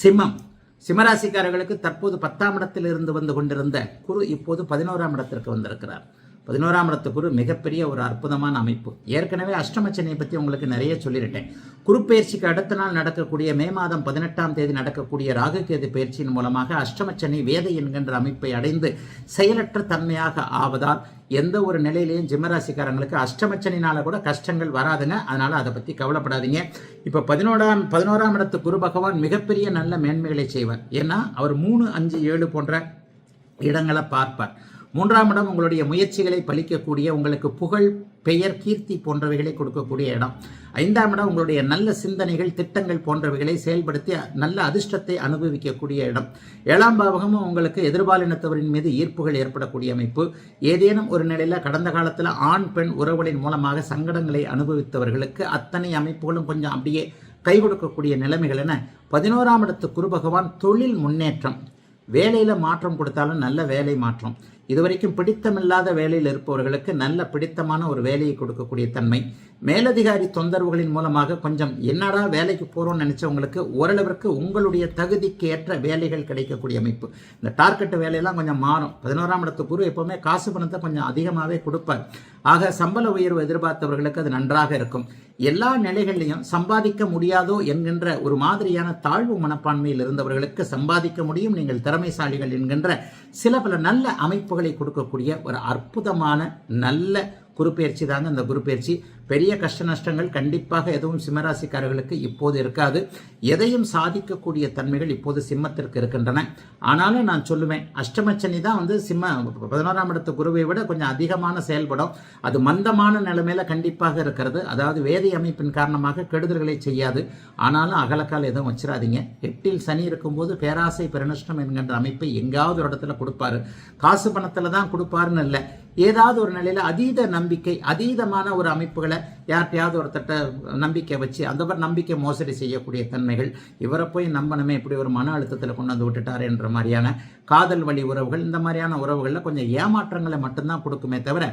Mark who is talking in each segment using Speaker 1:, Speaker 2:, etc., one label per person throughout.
Speaker 1: சிம்மம் சிம்மராசிக்காரர்களுக்கு தற்போது 10ஆம் இடத்தில் இருந்து வந்து கொண்டிருந்த குரு இப்போது 11ஆம் இடத்திற்கு வந்திருக்கிறார். 11ஆம் இடத்து குரு மிகப்பெரிய ஒரு அற்புதமான அமைப்பு. ஏற்கனவே அஷ்டமச்சனியை பற்றி உங்களுக்கு நிறைய சொல்லியிருட்டேன். குரு பயிற்சிக்கு அடுத்த நாள் நடக்கக்கூடிய மே மாதம் 18ஆம் தேதி நடக்கக்கூடிய ராகுகேது பயிற்சியின் மூலமாக அஷ்டமச்சனி வேதை என்கின்ற அமைப்பை அடைந்து செயலற்ற தன்மையாக ஆவதால் எந்த ஒரு நிலையிலையும் ஜிம்மராசிக்காரங்களுக்கு அஷ்டமச்சனினால கூட கஷ்டங்கள் வராதுங்க. அதனால அதை பற்றி கவலைப்படாதீங்க. இப்போ 11ஆம் இடத்து குரு பகவான் மிகப்பெரிய நல்ல மேன்மைகளை செய்வார். ஏன்னா அவர் 3, 5, 7 போன்ற இடங்களை பார்ப்பார். 3ஆம் இடம் உங்களுடைய முயற்சிகளை பலிக்கக்கூடிய, உங்களுக்கு புகழ், பெயர், கீர்த்தி போன்றவைகளை கொடுக்கக்கூடிய இடம். 5ஆம் இடம் உங்களுடைய நல்ல சிந்தனைகள், திட்டங்கள் போன்றவைகளை செயல்படுத்தி நல்ல அதிர்ஷ்டத்தை அனுபவிக்கக்கூடிய இடம். 7ஆம் பாவகமும் உங்களுக்கு எதிர்பாலினத்தவரின் மீது ஈர்ப்புகள் ஏற்படக்கூடிய அமைப்பு. ஏதேனும் ஒரு நிலையில் கடந்த காலத்தில் ஆண் பெண் உறவுகளின் மூலமாக சங்கடங்களை அனுபவித்தவர்களுக்கு அத்தனை அமைப்புகளும் கொஞ்சம் அப்படியே கை கொடுக்கக்கூடிய நிலைமைகள் என 11ஆம் இடத்து குரு பகவான் தொழில் முன்னேற்றம், வேலையில் மாற்றம் கொடுத்தாலும் நல்ல வேலை மாற்றம், இதுவரைக்கும் பிடித்தமில்லாத வேலையில் இருப்பவர்களுக்கு நல்ல பிடித்தமான ஒரு வேலையை கொடுக்கக்கூடிய தன்மை, மேலதிகாரி தொந்தரவுகளின் மூலமாக கொஞ்சம் என்னடா வேலைக்கு போகிறோம்னு நினச்சவங்களுக்கு ஓரளவிற்கு உங்களுடைய தகுதிக்கு ஏற்ற வேலைகள் கிடைக்கக்கூடிய அமைப்பு. இந்த டார்கெட் வேலையெல்லாம் கொஞ்சம் மாறும். 11ஆம் இடத்து குரு எப்போவுமே காசு பணத்தை கொஞ்சம் அதிகமாகவே கொடுப்பார். ஆக சம்பள உயர்வு எதிர்பார்த்தவர்களுக்கு அது நன்றாக இருக்கும். எல்லா நிலைகளிலையும் சம்பாதிக்க முடியாதோ என்கின்ற ஒரு மாதிரியான தாழ்வு மனப்பான்மையில் இருந்தவர்களுக்கு சம்பாதிக்க முடியும், நீங்கள் திறமைசாலிகள் என்கின்ற சில பல நல்ல அமைப்புகளை கொடுக்கக்கூடிய ஒரு அற்புதமான நல்ல குரு பயிற்சி தாங்க இந்த குரு பயிற்சி. பெரிய கஷ்ட நஷ்டங்கள் கண்டிப்பாக எதுவும் சிம்மராசிக்காரர்களுக்கு இப்போது இருக்காது. எதையும் சாதிக்கக்கூடிய தன்மைகள் இப்போது சிம்மத்திற்கு இருக்கின்றன. ஆனாலும் நான் சொல்லுவேன், அஷ்டமச்சனி தான் சிம்ம 11ஆம் இடத்து குருவை விட கொஞ்சம் அதிகமான செயல்படும். அது மந்தமான நிலைமையில கண்டிப்பாக இருக்கிறது. அதாவது வேதி அமைப்பின் காரணமாக கெடுதல்களை செய்யாது. ஆனாலும் அகலக்கால் எதுவும் வச்சிடாதீங்க. 8இல் சனி இருக்கும்போது பேராசை பெருநஷ்டம் என்கின்ற அமைப்பை எங்காவது ஒரு இடத்துல கொடுப்பாரு. காசு பணத்துல தான் கொடுப்பாருன்னு இல்லை, ஏதாவது ஒரு நிலையில அதீத நம்பிக்கை, அதீதமான ஒரு அமைப்புகளை யார்கிட்டையாவது ஒருத்தட்ட நம்பிக்கை வச்சு அந்த நம்பிக்கை மோசடி செய்யக்கூடிய தன்மைகள், இவரை போய் நம்பணுமே இப்படி ஒரு மன அழுத்தத்தில் கொண்டு வந்து விட்டுட்டாரு என்ற மாதிரியான காதல் வழி உறவுகள், இந்த மாதிரியான உறவுகளில் கொஞ்சம் ஏமாற்றங்களை மட்டும்தான் கொடுக்குமே தவிர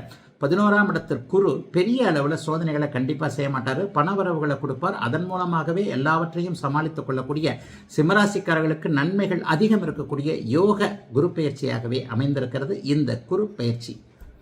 Speaker 1: 11ஆம் இடத்திற்கு குரு பெரிய அளவில் சோதனைகளை கண்டிப்பாக செய்ய மாட்டார். பணவரவுகளை கொடுப்பார். அதன் மூலமாகவே எல்லாவற்றையும் சமாளித்துக் கொள்ளக்கூடிய சிம்மராசிக்காரர்களுக்கு நன்மைகள் அதிகம் இருக்கக்கூடிய யோக குரு பயிற்சியாகவே அமைந்திருக்கிறது இந்த குரு பயிற்சி.